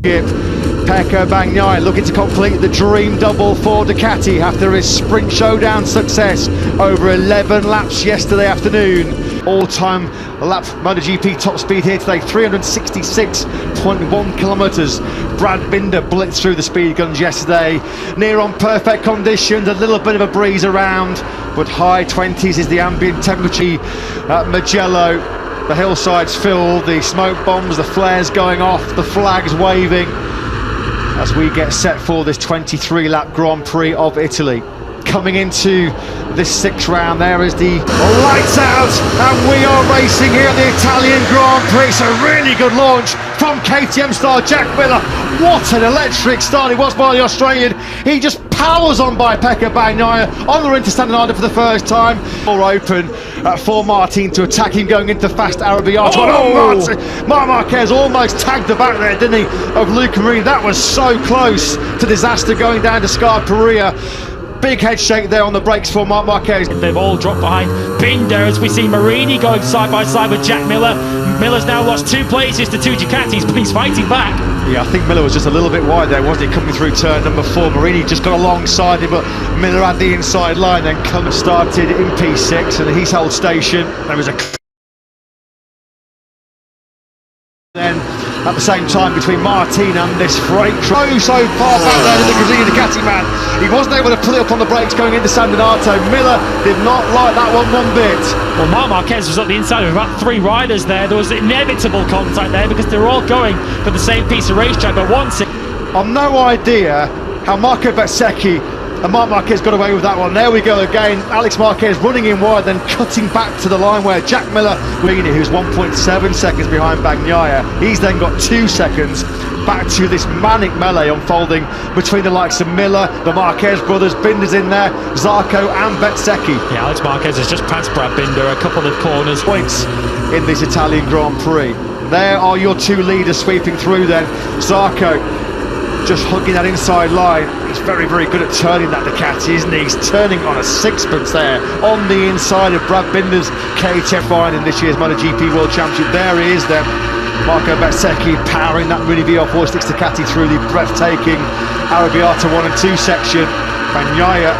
skip. Pecco Bagnaia looking to complete the dream double for Ducati after his sprint showdown success over 11 laps yesterday afternoon. All-time lap MotoGP top speed here today, 366.1 kilometres. Brad Binder blitzed through the speed guns yesterday. Near on perfect conditions, a little bit of a breeze around, but high 20s is the ambient temperature at Mugello. The hillsides filled, the smoke bombs, the flares going off, the flags waving as we get set for this 23-lap Grand Prix of Italy. Coming into this sixth round, there is the lights out, and we are racing here at the Italian Grand Prix. So really good launch from KTM star Jack Miller. What an electric start it was by the Australian. He just powers on by Pecco Bagnaia on the Interstandard for the first time. More open for Martin to attack him going into fast Arrabbiata. Marc Marquez almost tagged the back there, didn't he, of Luca Marini. That was so close to disaster going down to Scarperia. Big head shake there on the brakes for Marc Marquez. They've all dropped behind Binder as we see Marini going side by side with Jack Miller. Miller's now lost 2 places to 2 Ducatis, but he's fighting back. Yeah, I think Miller was just a little bit wide there, wasn't he, coming through turn number 4. Marini just got alongside him, but Miller had the inside line, then started in P6 and he's held station. There was a then at the same time between Martin and this freight truck. So far back there to the Brazilian Ducati man. He wasn't able to pull it up on the brakes going into San Donato. Miller did not like that one bit. Well, Marc Marquez was up the inside of about 3 riders there. There was inevitable contact there because they were all going for the same piece of racetrack, but once I've no idea how Marco Bezzecchi and Marc Marquez got away with that one. There we go again. Alex Marquez running in wide, then cutting back to the line where Jack Miller, who's 1.7 seconds behind Bagnaia, he's then got 2 seconds. Back to this manic melee unfolding between the likes of Miller, the Marquez brothers, Binder's in there, Zarco and Bezzecchi. Yeah, Alex Marquez has just passed Brad Binder a couple of corners. Points in this Italian Grand Prix. There are your 2 leaders sweeping through then. Zarco just hugging that inside line. He's very, very good at turning that Ducati, isn't he? He's turning on a sixpence there on the inside of Brad Binder's KTM fine in this year's MotoGP World Championship. There he is then. Marco Bezzecchi powering that Mini VR46 Ducati through the breathtaking Arrabbiata 1 and 2 section. Bagnaia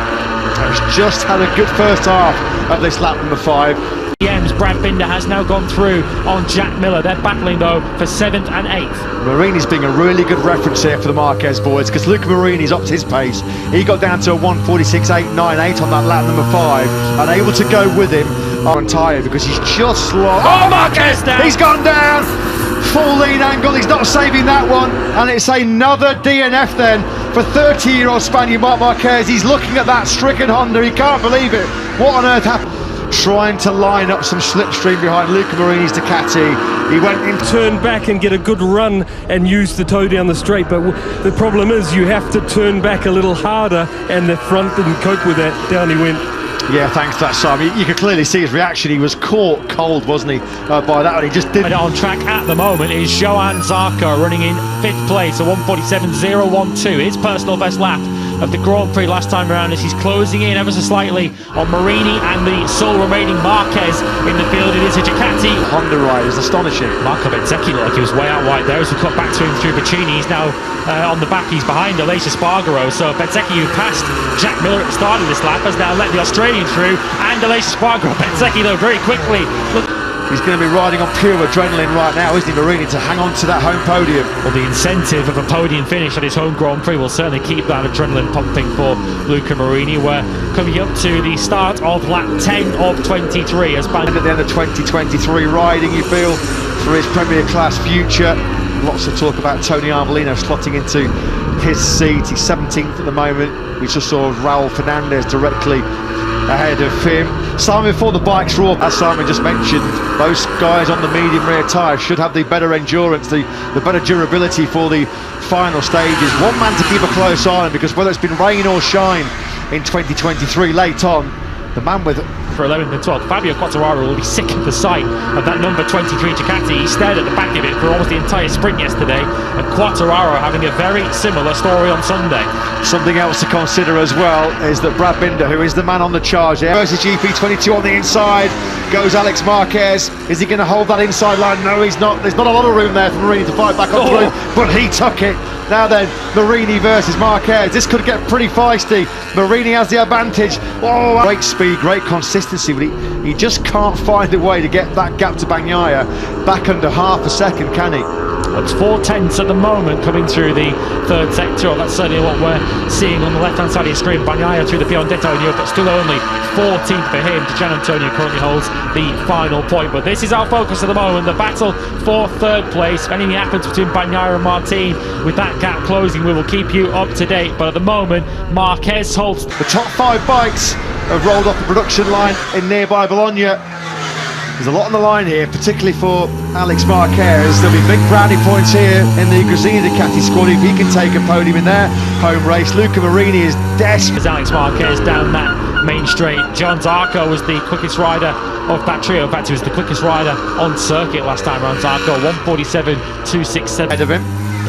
has just had a good first half of this lap number 5. Brad Binder has now gone through on Jack Miller. They're battling though for 7th and 8th. Marini's being a really good reference here for the Marquez boys, because Luca Marini's upped his pace. He got down to a 1:46.898 on that lap number 5 and able to go with him on tyre because he's just lost. Oh, Marquez down! He's gone down! Full lean angle, he's not saving that one, and it's another DNF then for 30-year-old Spaniard Marc Marquez. He's looking at that stricken Honda, he can't believe it. What on earth happened? Trying to line up some slipstream behind Luca Marini's Ducati. He went in, turn back and get a good run and use the toe down the straight, but the problem is you have to turn back a little harder, and the front didn't cope with that. Down he went. Yeah, thanks for that, Simon. You could clearly see his reaction. He was caught cold, wasn't he, by that, and he just didn't. On track at the moment is Johan Zarco running in 5th place, a 1:47.012, his personal best lap of the Grand Prix last time around, as he's closing in ever so slightly on Marini and the sole remaining Marquez in the field. It is a Ducati. Honda ride is astonishing. Marco Bezzecchi looked like he was way out wide there as we cut back to him through Bacchini. He's now on the back, he's behind Aleix Espargaro. So Bezzecchi, who passed Jack Miller at the start of this lap, has now let the Australian through, and Aleix Espargaro. Bezzecchi though very quickly. He's going to be riding on pure adrenaline right now, isn't he, Marini, to hang on to that home podium. Well, the incentive of a podium finish at his home Grand Prix will certainly keep that adrenaline pumping for Luca Marini. We're coming up to the start of lap 10 of 23. As and at the end of 2023, riding, you feel, for his Premier Class future. Lots of talk about Tony Arbolino slotting into his seat. He's 17th at the moment. We just saw Raul Fernandez directly ahead of him. Simon, before the bikes roar, as Simon just mentioned, those guys on the medium rear tyre should have the better endurance, the better durability for the final stages. One man to keep a close eye on, because whether it's been rain or shine in 2023 late on, the man with for 11th and 12th. Fabio Quartararo will be sick of the sight of that number 23 Ducati. He stared at the back of it for almost the entire sprint yesterday, and Quartararo having a very similar story on Sunday. Something else to consider as well is that Brad Binder, who is the man on the charge here, versus GP22 on the inside, goes Alex Marquez. Is he going to hold that inside line? No, he's not. There's not a lot of room there for Marini to fight back on through, but he took it. Now then, Marini versus Marquez. This could get pretty feisty. Marini has the advantage. Oh, great speed, great consistency, but he just can't find a way to get that gap to Bagnaia back under half a second, can he? It's 4/10 at the moment coming through the third sector. That's certainly what we're seeing on the left-hand side of your screen. Bagnaia through the Piondetto in Europe, but still only 14th for him. Gian Antonio currently holds the final point. But this is our focus at the moment, the battle for third place. If anything happens between Bagnaia and Martin, with that gap closing, we will keep you up to date. But at the moment, Marquez holds. The top 5 bikes have rolled off the production line in nearby Bologna. There's a lot on the line here, particularly for Alex Marquez. There'll be big brownie points here in the Gresini Ducati squad if he can take a podium in their home race. Luca Marini is desperate. As Alex Marquez down that main straight. John Zarco was the quickest rider of that trio. In fact, he was the quickest rider on circuit last time around. Zarco 1:47.267 ahead of him.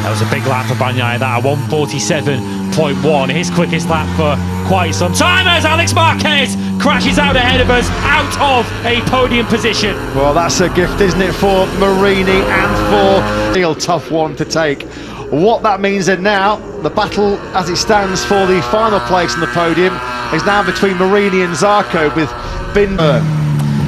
That was a big lap for Bagnaia, that 1:47.1, his quickest lap for quite some time, as Alex Marquez crashes out ahead of us, out of a podium position. Well, that's a gift, isn't it, for Marini and for a real tough one to take. What that means then now, the battle as it stands for the final place on the podium is now between Marini and Zarco, with Binder.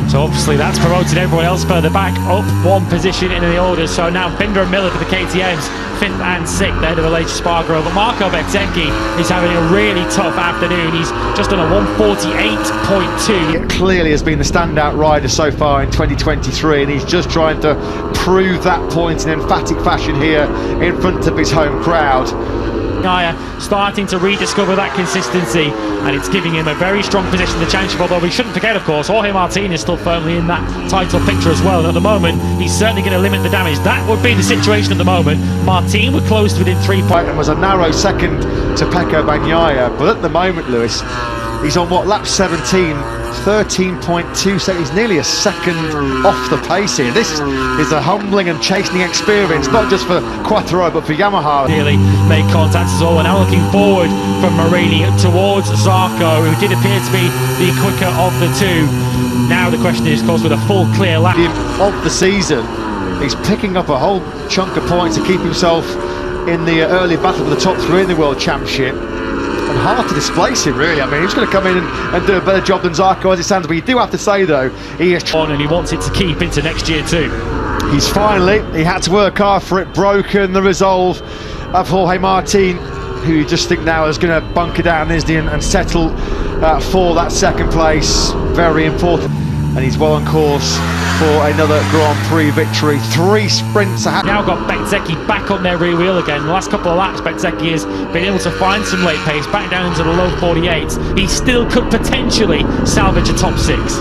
So obviously that's promoted everyone else further back up one position in the order. So now Binder and Miller for the KTMs, 5th and 6th ahead of Aleix Spargaro. But Marco Bezzecchi is having a really tough afternoon. He's just on a 1:48.2. It clearly has been the standout rider so far in 2023, and he's just trying to prove that point in emphatic fashion here in front of his home crowd. Starting to rediscover that consistency, and it's giving him a very strong position in the championship, although we shouldn't forget, of course, Jorge Martin is still firmly in that title picture as well, and at the moment he's certainly going to limit the damage. That would be the situation at the moment. Martin would close within 3 points and was a narrow second to Pecco Bagnaia, but at the moment, Lewis, he's on what, lap 17, 13.2 seconds. He's nearly a second off the pace here. This is a humbling and chastening experience, not just for Quattro but for Yamaha. Nearly made contact as well. We're now looking forward from Marini towards Zarco, who did appear to be the quicker of the two. Now the question is, of course, with a full clear lap of the season, he's picking up a whole chunk of points to keep himself in the early battle for the top 3 in the World Championship. And hard to displace him, really. I mean, he's going to come in and do a better job than Zarco as it stands, but you do have to say, though, he is on and he wants it to keep into next year too. He had to work hard for it, broken the resolve of Jorge Martin, who you just think now is going to bunker down, isn't he, and settle for that second place. Very important. And he's well on course for another Grand Prix victory. 3 sprints ahead. Now got Bezzecchi back on their rear wheel again. The last couple of laps, Bezzecchi has been able to find some late pace, back down into the low 48s. He still could potentially salvage a top 6.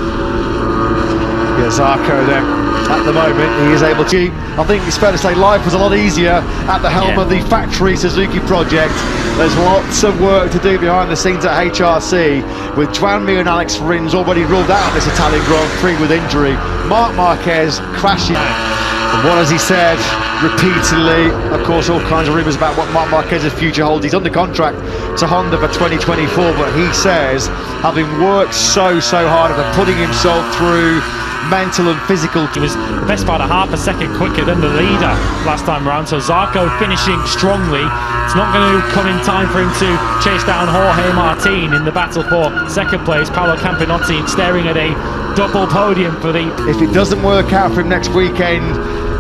Yeah, Zarco then, at the moment, he is able to. I think it's fair to say life was a lot easier at the helm of the factory Suzuki project. There's lots of work to do behind the scenes at HRC, with Joan Mir and Alex Rins already ruled out of this Italian Grand Prix with injury. Marc Marquez crashing. And what has he said repeatedly? Of course, all kinds of rumours about what Marc Marquez's future holds. He's under contract to Honda for 2024, but he says, having worked so hard and putting himself through mental and physical. He was the best part of half a second quicker than the leader last time around, so Zarco finishing strongly. It's not going to come in time for him to chase down Jorge Martin in the battle for second place. Paolo Campinotti staring at a double podium for the... If it doesn't work out for him next weekend,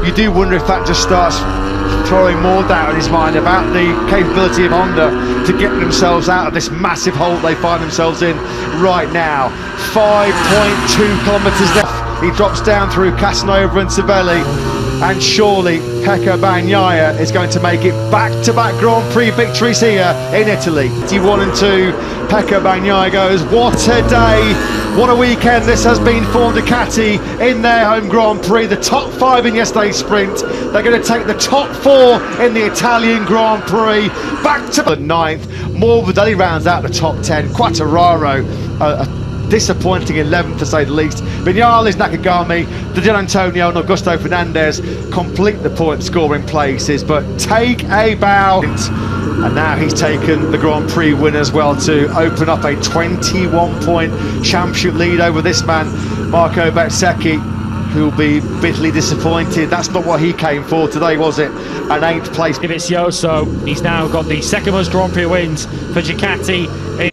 you do wonder if that just starts throwing more doubt in his mind about the capability of Honda to get themselves out of this massive hole they find themselves in right now. 5.2 kilometres left. He drops down through Casanova and Cervelli, and surely Pecco Bagnaia is going to make it back-to-back Grand Prix victories here in Italy. 1 and 2, Pecco Bagnaia goes, what a day, what a weekend this has been for Ducati in their home Grand Prix. The top 5 in yesterday's sprint, they're going to take the top 4 in the Italian Grand Prix, back to the 9th. Morbidelli rounds out the top 10, Quartararo, disappointing 11th to say the least. Vinales, Nakagami, Di Antonio and Augusto Fernandez complete the point scoring places, but take a bow. And now he's taken the Grand Prix win as well to open up a 21-point championship lead over this man, Marco Bezzecchi, who'll be bitterly disappointed. That's not what he came for today, was it? An 8th place. Dovizioso, he's now got the second most Grand Prix wins for Ducati.